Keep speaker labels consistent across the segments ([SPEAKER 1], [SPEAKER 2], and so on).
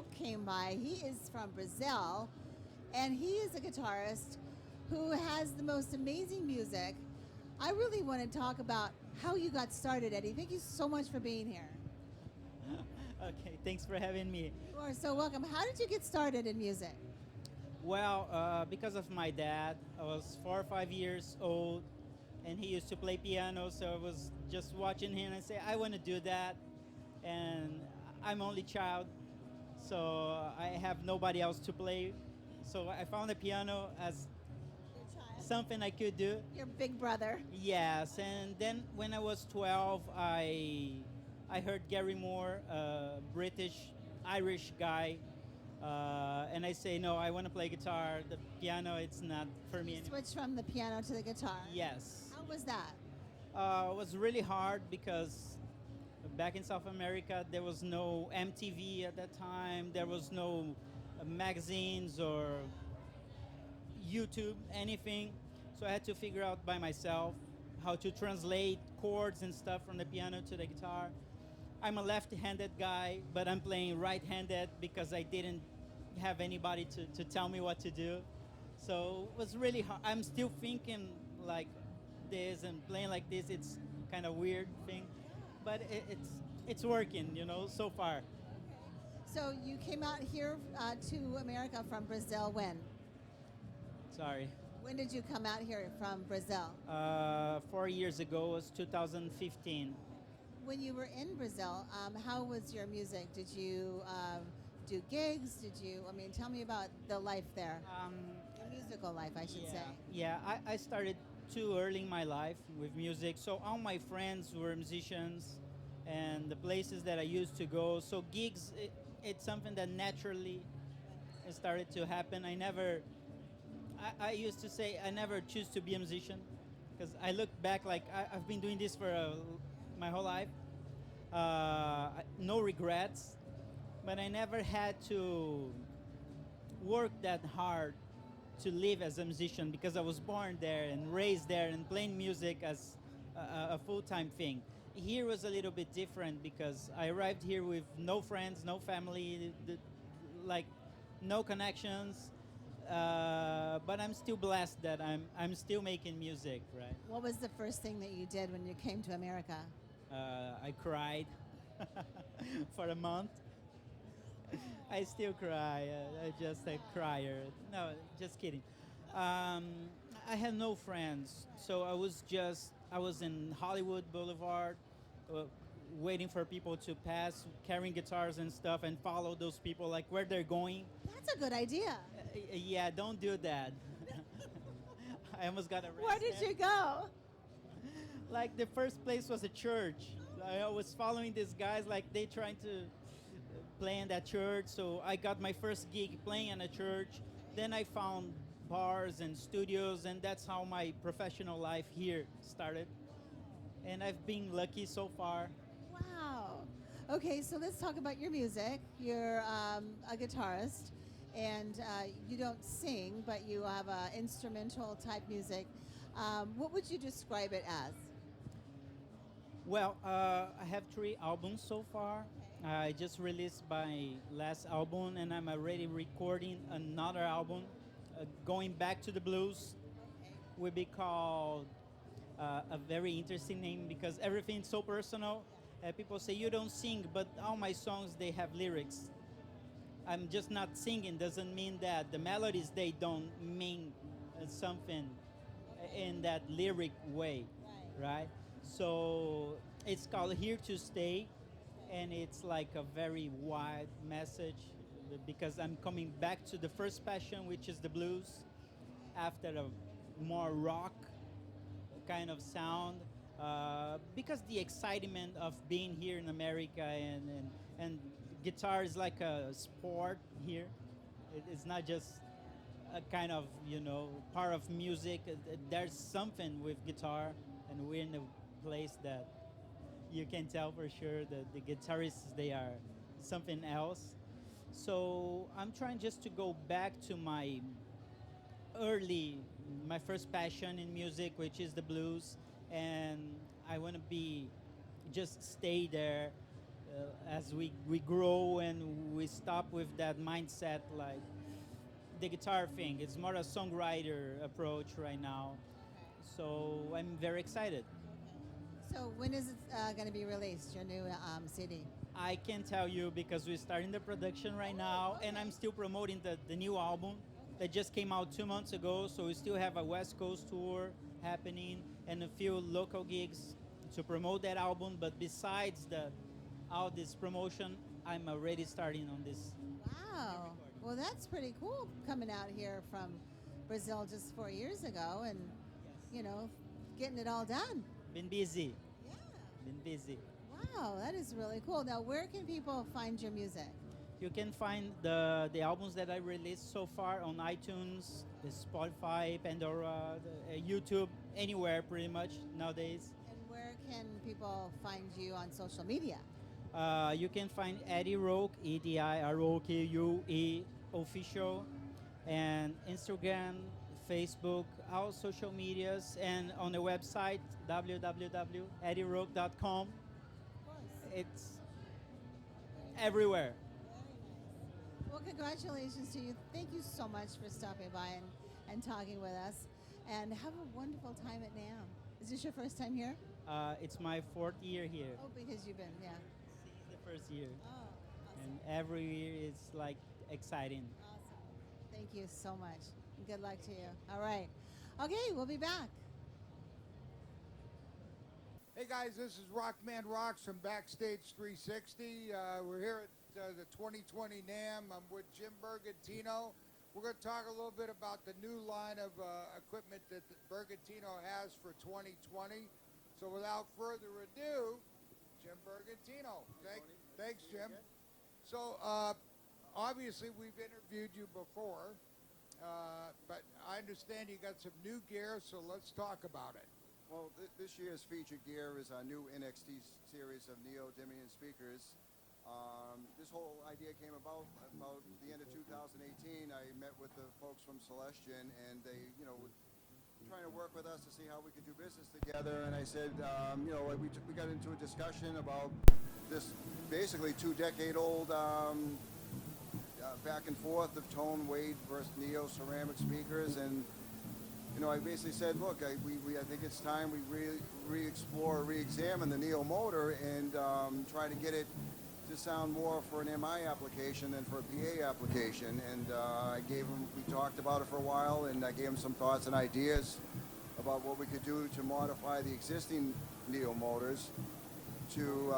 [SPEAKER 1] Roque came by. He is from Brazil, and he is a guitarist who has the most amazing music. I really want to talk about how you got started, Eddie. Thank you so much for being here.
[SPEAKER 2] Okay, thanks for having me.
[SPEAKER 1] You are so welcome. How did you get started in music?
[SPEAKER 2] Well, because of my dad, I was 4 or 5 years old, and he used to play piano. So I was just watching him and say, I want to do that, and I'm only child, so I have nobody else to play. So I found the piano as
[SPEAKER 1] Your child.
[SPEAKER 2] something I could do.
[SPEAKER 1] Your big brother.
[SPEAKER 2] Yes, and then when I was 12, I heard Gary Moore, a British Irish guy, and I say no, I want to play guitar. The piano, it's not for me
[SPEAKER 1] You
[SPEAKER 2] anymore.
[SPEAKER 1] switched from the piano to the guitar.
[SPEAKER 2] Yes,
[SPEAKER 1] How was that?
[SPEAKER 2] it was really hard because back in South America there was no MTV at that time. There was no magazines or YouTube, anything. So I had to figure out by myself how to translate chords and stuff from the piano to the guitar. I'm a left-handed guy, but I'm playing right-handed because I didn't have anybody to tell me what to do. So it was really hard. I'm still thinking like this and playing like this. It's kind of weird thing, but it's working, so far.
[SPEAKER 1] So you came out here to America from Brazil when?
[SPEAKER 2] Sorry.
[SPEAKER 1] When did you come out here from Brazil?
[SPEAKER 2] 4 years ago was 2015.
[SPEAKER 1] When you were in Brazil, how was your music? Did you do gigs? Tell me about the life there. Your musical life, I should say.
[SPEAKER 2] Yeah, I started too early in my life with music. So all my friends were musicians and the places that I used to go. So gigs, it's something that naturally started to happen. I used to say I never choose to be a musician because I look back like I've been doing this for my whole life. No regrets, but I never had to work that hard to live as a musician because I was born there and raised there and playing music as a full-time thing. Here was a little bit different because I arrived here with no friends, no family, like no connections. But I'm still blessed that I'm still making music, right?
[SPEAKER 1] What was the first thing that you did when you came to America?
[SPEAKER 2] I cried for a month. I still cry. I'm just a crier. No, just kidding. I had no friends, so I was in Hollywood Boulevard, uh, waiting for people to pass, carrying guitars and stuff, and follow those people like where they're going.
[SPEAKER 1] That's a good idea.
[SPEAKER 2] Yeah, don't do that. I almost got arrested.
[SPEAKER 1] Where did you go?
[SPEAKER 2] Like the first place was a church. I was following these guys like they trying to play in that church. So I got my first gig playing in a church. Then I found bars and studios, and that's how my professional life here started. And I've been lucky so far.
[SPEAKER 1] Wow. Okay, so let's talk about your music. You're a guitarist, and you don't sing, but you have instrumental type music. What would you describe it as?
[SPEAKER 2] Well, I have 3 albums so far. I just released my last album, and I'm already recording another album, going back to the blues. Will be called a very interesting name because everything's so personal. People say you don't sing, but all my songs they have lyrics. I'm just not singing doesn't mean that the melodies they don't mean something in that lyric way, right? So it's called Here to Stay, and it's like a very wide message because I'm coming back to the first passion, which is the blues, after a more rock kind of sound. Because the excitement of being here in America and guitar is like a sport here. It's not just a kind of part of music. There's something with guitar, and we're in a place that you can tell for sure that the guitarists they are something else. So I'm trying just to go back to my first passion in music, which is the blues, and I want to be just stay there as we grow and we stop with that mindset like the guitar thing. It's more a songwriter approach right now. So I'm very excited.
[SPEAKER 1] So when is it going to be released, your new CD?
[SPEAKER 2] I can tell you because we're starting the production right now, and I'm still promoting the new album that just came out 2 months ago. So we still have a West Coast tour happening and a few local gigs to promote that album. But besides all this promotion, I'm already starting on this.
[SPEAKER 1] Wow. Well, that's pretty cool coming out here from Brazil just 4 years ago and, you know, getting it all done.
[SPEAKER 2] Been busy,
[SPEAKER 1] Yeah.
[SPEAKER 2] been busy.
[SPEAKER 1] Wow, that is really cool. Now, where can people find your music?
[SPEAKER 2] You can find the albums that I released so far on iTunes, the Spotify, Pandora, YouTube, anywhere pretty much nowadays.
[SPEAKER 1] And where can people find you on social media?
[SPEAKER 2] You can find Edi Roque, EDIROQUE official, and Instagram, Facebook, all social medias, and on the website www.ediroque.com.
[SPEAKER 1] Of course.
[SPEAKER 2] It's everywhere.
[SPEAKER 1] Well, congratulations to you. Thank you so much for stopping by and talking with us. And have a wonderful time at NAMM. Is this your first time here?
[SPEAKER 2] It's my 4th year here.
[SPEAKER 1] Oh, because you've been, yeah.
[SPEAKER 2] This is the first year,
[SPEAKER 1] Oh, awesome.
[SPEAKER 2] and every year is like exciting.
[SPEAKER 1] Awesome. Thank you so much. And good luck to you. All right. Okay, we'll be back.
[SPEAKER 3] Hey guys, this is Rockman Rocks from Backstage 360. We're here at the 2020 NAMM. I'm with Jim Bergantino. We're going to talk a little bit about the new line of equipment that Bergantino has for 2020. So without further ado, Jim Bergantino. Thanks, Jim. So obviously we've interviewed you before, but I understand you got some new gear, so let's talk about it.
[SPEAKER 4] Well, this year's featured gear is our new NXT series of neodymium speakers. This whole idea came about the end of 2018. I met with the folks from Celestion, and they, were trying to work with us to see how we could do business together. And I said, we got into a discussion about this basically 2-decade-old back and forth of tone weight versus neo ceramic speakers. And I basically said, look, I think it's time we re-examine the Neo motor and try to get it to sound more for an MI application than for a PA application. And we talked about it for a while, and I gave him some thoughts and ideas about what we could do to modify the existing Neo motors to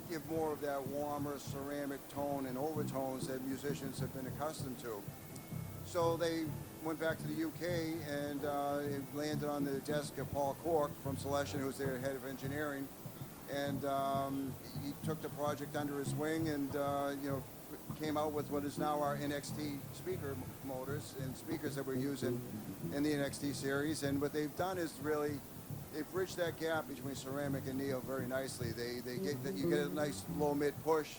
[SPEAKER 4] give more of that warmer ceramic tone and overtones that musicians have been accustomed to. So they went back to the UK, and it landed on the desk of Paul Cork from Celestion, who's their head of engineering. And he took the project under his wing and came out with what is now our NXT speaker motors and speakers that we're using in the NXT series. And what they've done is really, they've bridged that gap between ceramic and neo very nicely. You get a nice low mid push,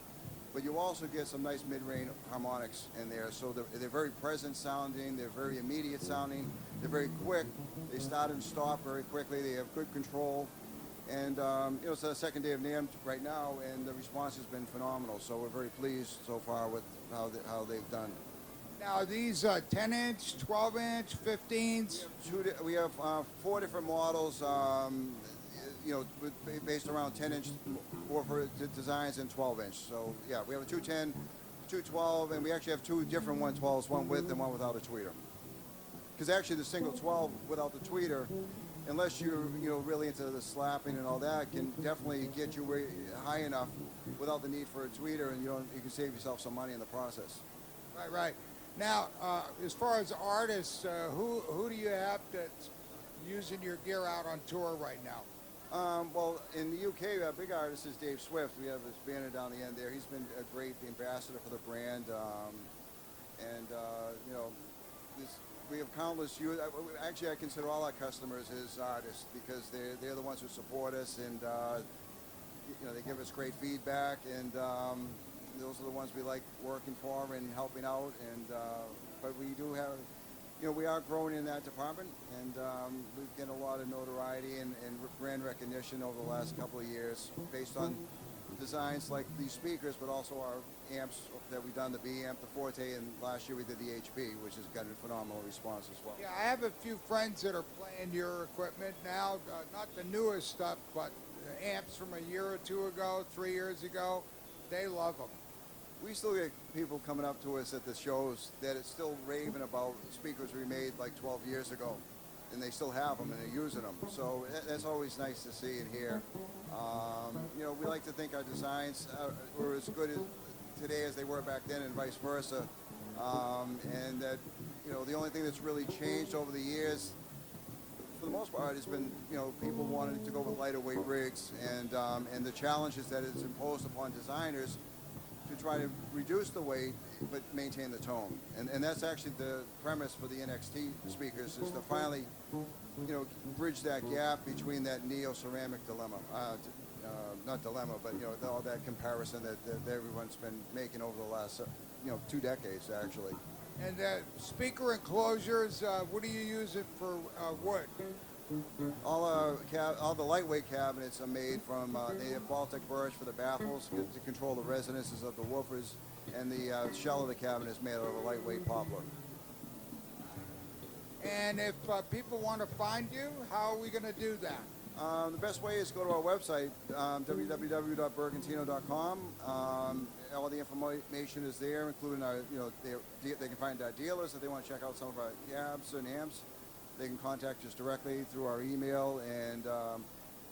[SPEAKER 4] but you also get some nice mid-range harmonics in there. So they're very present sounding, they're very immediate sounding, they're very quick, they start and stop very quickly, they have good control. And it's the second day of NAMM right now, and the response has been phenomenal. So we're very pleased so far with how they've done.
[SPEAKER 3] Now, are these 10-inch, 12-inch, 15s?
[SPEAKER 4] We have 4 different models, based around 10-inch for designs and 12-inch. So yeah, we have a 210, 212, and we actually have 2 different 112s, one with and one without a tweeter. Because actually the single 12 without the tweeter, unless you're really into the slapping and all that, can definitely get you high enough without the need for a tweeter, and you can save yourself some money in the process.
[SPEAKER 3] Right. Now, as far as artists, who do you have that's using your gear out on tour right now?
[SPEAKER 4] Well, in the UK, our big artist is Dave Swift. We have his banner down the end there. He's been a great ambassador for the brand, we have countless. Actually, I consider all our customers as artists because they're the ones who support us, and they give us great feedback, and those are the ones we like working for and helping out. And but we do have, we are growing in that department, and we've getting a lot of notoriety and brand recognition over the last couple of years based on designs like these speakers, but also our amps that we've done, the B amp, the Forte, and last year we did the HB, which has gotten a phenomenal response as well.
[SPEAKER 3] Yeah, I have a few friends that are playing your equipment now, not the newest stuff, but amps from a year or two ago, 3 years ago. They love them.
[SPEAKER 4] We still get people coming up to us at the shows that it's still raving about speakers we made like 12 years ago, and they still have them and they're using them. So that's always nice to see and hear. You know, we like to think our designs were as good as today as they were back then, and vice versa. And that, you know, the only thing that's really changed over the years, for the most part, has been, you know, people wanting to go with lighter weight rigs, and the challenges that it's imposed upon designers to try to reduce the weight but maintain the tone. And that's actually the premise for the NXT speakers, is to finally, you know, bridge that gap between that neo-ceramic dilemma. Not dilemma, but, you know, all that comparison that everyone's been making over the last, you know, 2 decades, actually.
[SPEAKER 3] And speaker enclosures, what do you use it for wood?
[SPEAKER 4] All the lightweight cabinets are made from, they have Baltic birch for the baffles to control the resonances of the woofers, and the shell of the cabinet is made out of a lightweight poplar.
[SPEAKER 3] And if people want to find you, how are we going to do that?
[SPEAKER 4] The best way is to go to our website, www.bergantino.com. All the information is there, including our, you know, they can find our dealers if they want to check out some of our cabs and amps. They can contact us directly through our email, and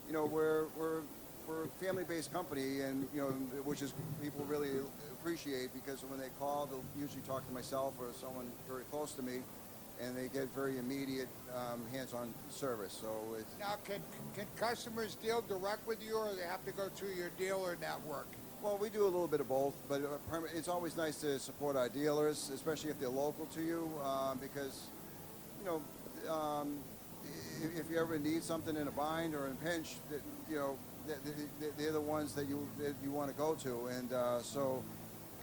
[SPEAKER 4] you know, we're a family-based company, and you know, which is people really appreciate, because when they call, they'll usually talk to myself or someone very close to me, and they get very immediate hands-on service. So it's,
[SPEAKER 3] Now, can customers deal direct with you, or they have to go through your dealer network?
[SPEAKER 4] well, we do a little bit of both, but it's always nice to support our dealers, especially if they're local to you, because, you know, if you ever need something in a bind or in a pinch, that, you know, they're the ones that you want to go to, and so.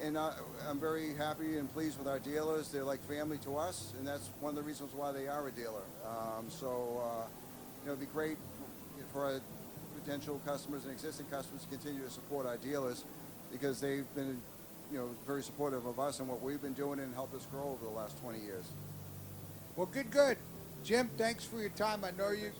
[SPEAKER 4] And I'm very happy and pleased with our dealers. They're like family to us, and that's one of the reasons why they are a dealer. You know, it'd be great for our potential customers and existing customers to continue to support our dealers, because they've been, you know, very supportive of us and what we've been doing, and helped us grow over the last 20 years.
[SPEAKER 3] Well, good. Jim, thanks for your time. I know you.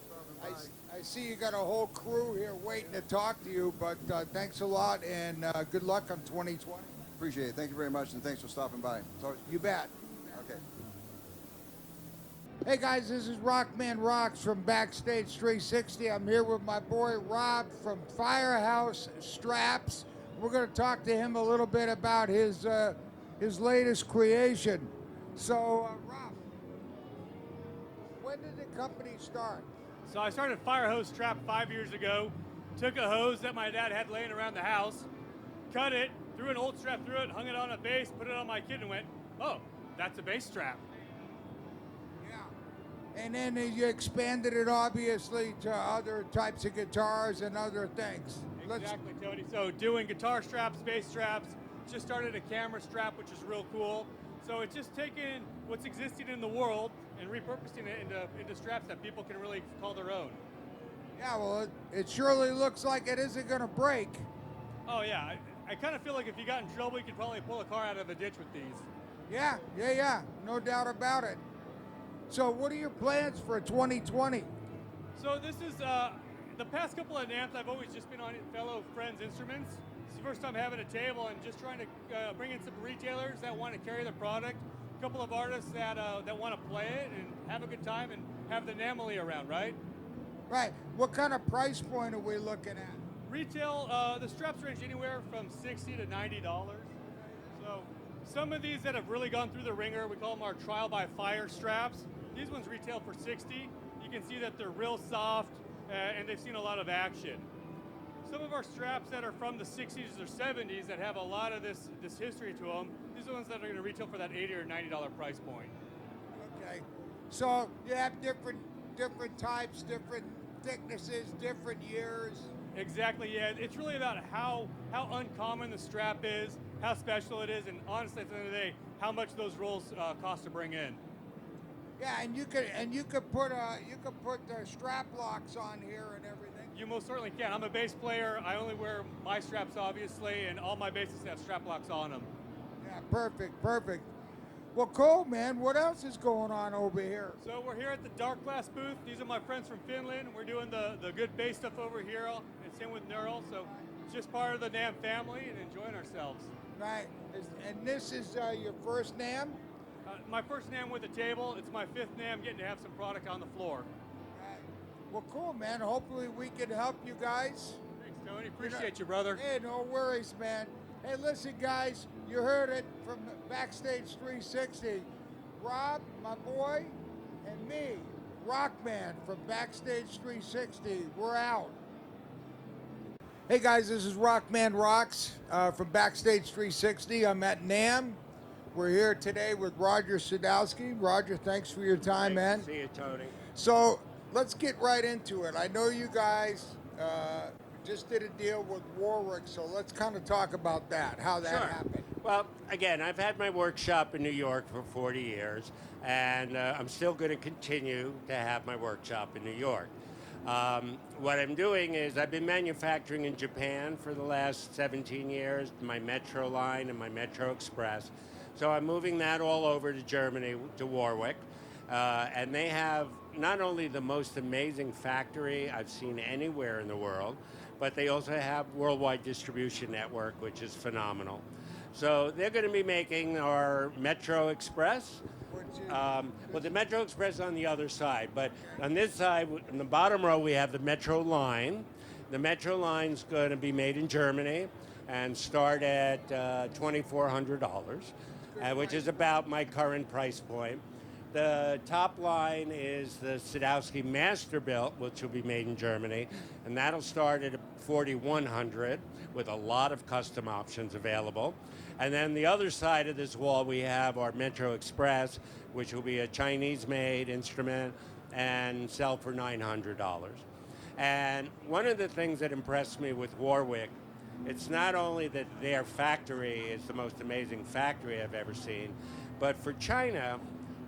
[SPEAKER 3] I see you got a whole crew here waiting to talk to you, but thanks a lot, and good luck on 2020.
[SPEAKER 4] Appreciate it. Thank you very much, and thanks for stopping by. So,
[SPEAKER 3] You bet.
[SPEAKER 4] okay.
[SPEAKER 3] Hey guys, this is Rockman Rocks from Backstage 360. I'm here with my boy Rob from Firehouse Straps. We're going to talk to him a little bit about his latest creation. So, Rob, when did the company start?
[SPEAKER 5] So I started Fire Hose Strap 5 years ago. Took a hose that my dad had laying around the house, cut it, threw an old strap through it, hung it on a base, put it on my kit, and went, oh, that's a bass strap.
[SPEAKER 3] Yeah. And then you expanded it, obviously, to other types of guitars and other things.
[SPEAKER 5] Exactly, Tony. So doing guitar straps, bass straps, just started a camera strap, which is real cool. So it's just taking what's existing in the world and repurposing it into straps that people can really call their own.
[SPEAKER 3] Yeah, well, it surely looks like it isn't going to break.
[SPEAKER 5] Oh, yeah. I kind of feel like if you got in trouble, you could probably pull a car out of a ditch with these.
[SPEAKER 3] Yeah, no doubt about it. So what are your plans for 2020?
[SPEAKER 5] So this is the past couple of NAMMs, I've always just been on fellow friends' instruments. It's the first time having a table and just trying to bring in some retailers that want to carry the product, a couple of artists that want to play it and have a good time and have the NAMMily around, right?
[SPEAKER 3] Right. What kind of price point are we looking at?
[SPEAKER 5] Retail, the straps range anywhere from $60 to $90. So some of these that have really gone through the ringer, we call them our trial by fire straps. These ones retail for $60. You can see that they're real soft and they've seen a lot of action. Some of our straps that are from the 60s or 70s that have a lot of this history to them, these are the ones that are going to retail for that $80 or $90 price point.
[SPEAKER 3] Okay. So you have different types, different thicknesses, different years.
[SPEAKER 5] Exactly, yeah. It's really about how uncommon the strap is, how special it is, and honestly, at the end of the day, how much those rolls cost to bring in.
[SPEAKER 3] Yeah, and you could put the strap locks on here and everything.
[SPEAKER 5] You most certainly can. I'm a bass player. I only wear my straps, obviously, and all my basses have strap locks on them.
[SPEAKER 3] Yeah, perfect, perfect. Well, cool, man. What else is going on over here?
[SPEAKER 5] So we're here at the Dark Glass booth. These are my friends from Finland. We're doing the good bass stuff over here, and same with Neural. So it's just part of the NAMM family and enjoying ourselves.
[SPEAKER 3] Right. And this is your first NAMM?
[SPEAKER 5] My first NAMM with a table. It's my fifth NAMM, getting to have some product on the floor.
[SPEAKER 3] Right. Well, cool, man. Hopefully we can help you guys.
[SPEAKER 5] Thanks, Tony. Appreciate you, brother.
[SPEAKER 3] Hey, no worries, man. Hey, listen, guys. You heard it from Backstage 360. Rob, my boy, and me, Rockman from Backstage 360. We're out. Hey, guys. This is Rockman Rocks from Backstage 360. I'm at NAMM. We're here today with Roger Sadowsky. Roger, thanks for your time, man.
[SPEAKER 6] See you, Tony.
[SPEAKER 3] So let's get right into it. I know you guys just did a deal with Warwick, so let's kind of talk about that, how that
[SPEAKER 6] Sure.
[SPEAKER 3] happened.
[SPEAKER 6] Well, again, I've had my workshop in New York for 40 years, and I'm still going to continue to have my workshop in New York. What I'm doing is I've been manufacturing in Japan for the last 17 years, my Metro line and my Metro Express. So I'm moving that all over to Germany, to Warwick. And they have not only the most amazing factory I've seen anywhere in the world, but they also have worldwide distribution network, which is phenomenal. So they're going to be making our Metro Express. Well, the Metro Express on the other side, but on this side, in the bottom row, we have the Metro line. The Metro line's going to be made in Germany and start at $2,400, which is about my current price point. The top line is the Sadowsky Masterbuilt, which will be made in Germany, and that'll start at $4,100 with a lot of custom options available. And then the other side of this wall, we have our Metro Express, which will be a Chinese-made instrument and sell for $900. And one of the things that impressed me with Warwick, it's not only that their factory is the most amazing factory I've ever seen, but for China,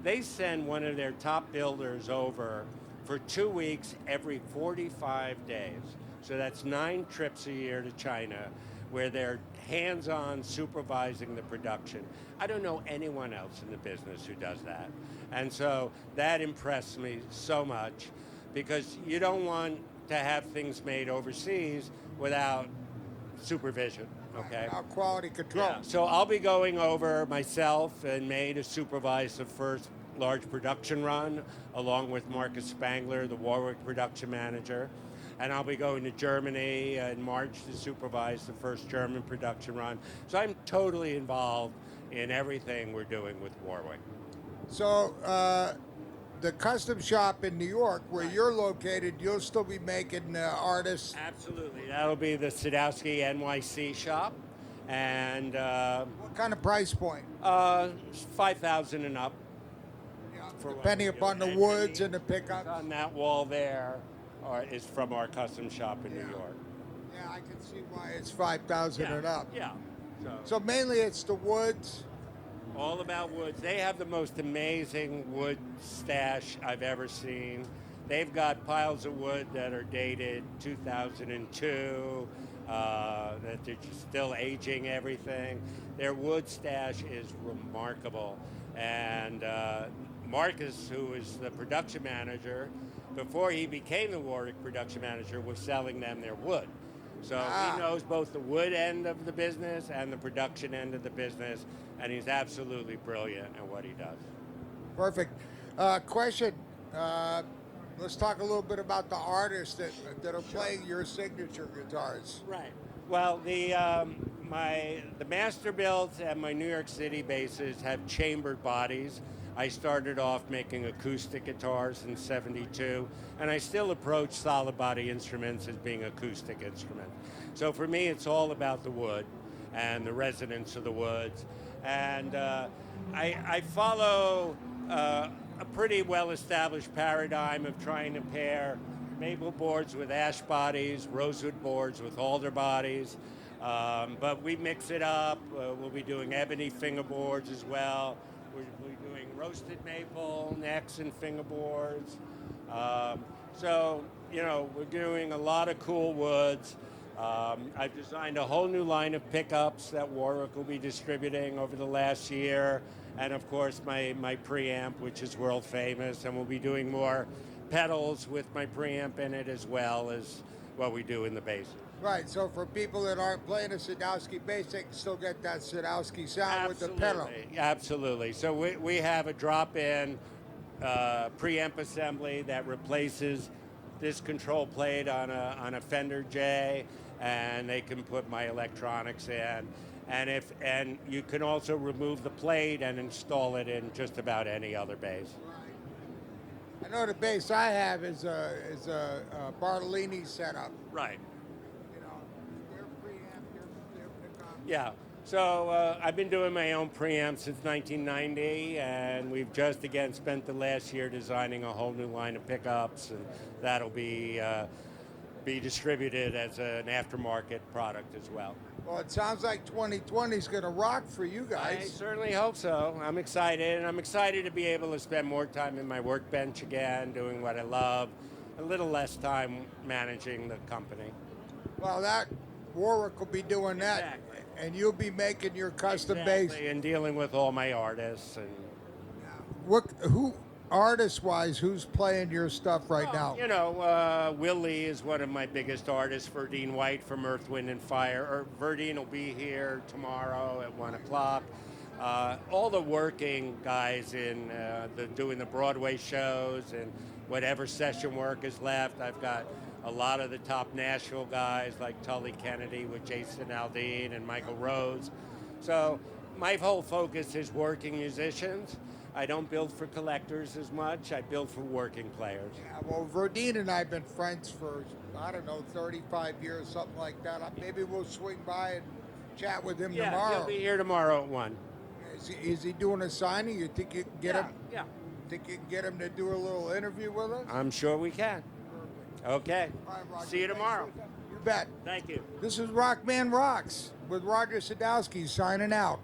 [SPEAKER 6] they send one of their top builders over for 2 weeks every 45 days. So that's 9 trips a year to China, where they're hands-on supervising the production. I don't know anyone else in the business who does that. And so that impressed me so much, because you don't want to have things made overseas without supervision, okay?
[SPEAKER 3] Our quality control.
[SPEAKER 6] Yeah. So I'll be going over myself and May to supervise the first large production run, along with Marcus Spangler, the Warwick production manager. And I'll be going to Germany in March to supervise the first German production run. So I'm totally involved in everything we're doing with Warwick.
[SPEAKER 3] So the custom shop in New York, where you're located, you'll still be making artists.
[SPEAKER 6] Absolutely. That'll be the Sadowsky NYC shop. And
[SPEAKER 3] What kind of price point?
[SPEAKER 6] 5,000 and up. For what
[SPEAKER 3] Depending
[SPEAKER 6] we do.
[SPEAKER 3] upon the
[SPEAKER 6] And
[SPEAKER 3] woods
[SPEAKER 6] the-
[SPEAKER 3] and the pickups.
[SPEAKER 6] On that wall there is from our custom shop in New York.
[SPEAKER 3] Yeah, I can see why it's 5,000 and up.
[SPEAKER 6] Yeah.
[SPEAKER 3] So mainly it's the woods.
[SPEAKER 6] All about woods. They have the most amazing wood stash I've ever seen. They've got piles of wood that are dated 2002, that they're just still aging everything. Their wood stash is remarkable. And Marcus, who is the production manager, before he became the Warwick production manager, was selling them their wood. So he knows both the wood end of the business and the production end of the business, and he's absolutely brilliant at what he does.
[SPEAKER 3] Perfect. Question. Let's talk a little bit about the artists that are playing your signature guitars.
[SPEAKER 6] Right. Well, the Masterbuilt and my New York City basses have chambered bodies. I started off making acoustic guitars in '72, and I still approach solid body instruments as being acoustic instruments. So for me, it's all about the wood and the resonance of the woods. And I follow a pretty well-established paradigm of trying to pair maple boards with ash bodies, rosewood boards with alder bodies. But we mix it up. We'll be doing ebony fingerboards as well. We're doing roasted maple necks and fingerboards. So you know, we're doing a lot of cool woods. I've designed a whole new line of pickups that Warwick will be distributing over the last year. And of course, my preamp, which is world famous. And we'll be doing more pedals with my preamp in it, as well as what we do in the bass.
[SPEAKER 3] Right, so for people that aren't playing a Sadowsky bass, they can still get that Sadowsky sound with the pedal.
[SPEAKER 6] Absolutely. So we have a drop-in preamp assembly that replaces this control plate on a Fender J, and they can put my electronics in. And you can also remove the plate and install it in just about any other bass.
[SPEAKER 3] I know the bass I have is a Bartolini setup.
[SPEAKER 6] Right.
[SPEAKER 3] You know, their preamp, their pickup.
[SPEAKER 6] Yeah. So I've been doing my own preamp since 1990, and we've just again spent the last year designing a whole new line of pickups, and that'll be distributed as an aftermarket product as well.
[SPEAKER 3] Well, it sounds like 2020 is going to rock for you
[SPEAKER 6] I
[SPEAKER 3] guys.
[SPEAKER 6] certainly hope so. I'm excited, and I'm excited to be able to spend more time in my workbench again, doing what I love, a little less time managing the company.
[SPEAKER 3] Well, that Warwick will be doing that,
[SPEAKER 6] Exactly.
[SPEAKER 3] and you'll be making your custom bass.
[SPEAKER 6] And dealing with all my artists. And
[SPEAKER 3] Who, artist-wise, who's playing your stuff right now?
[SPEAKER 6] you know, Will Lee is one of my biggest artists. Verdine White from Earth, Wind and Fire. Verdine will be here tomorrow at 1 o'clock. All the working guys in doing the Broadway shows and whatever session work is left. I've got a lot of the top Nashville guys like Tully Kennedy with Jason Aldean and Michael Rhodes. So my whole focus is working musicians. I don't build for collectors as much. I build for working players.
[SPEAKER 3] Yeah, well, Verdine and I have been friends for, I don't know, 35 years, something like that. Maybe we'll swing by and chat with him
[SPEAKER 6] Yeah,
[SPEAKER 3] tomorrow.
[SPEAKER 6] he'll be here tomorrow at 1.
[SPEAKER 3] Is he doing a signing? You think you can get him?
[SPEAKER 6] Yeah,
[SPEAKER 3] Think you can get him to do a little interview with us?
[SPEAKER 6] I'm sure we can. Okay.
[SPEAKER 3] All right, Roger,
[SPEAKER 6] See you
[SPEAKER 3] thanks
[SPEAKER 6] tomorrow.
[SPEAKER 3] for your time. You bet.
[SPEAKER 6] Thank you.
[SPEAKER 3] This is Rockman Rocks with Roger Sadowsky signing out.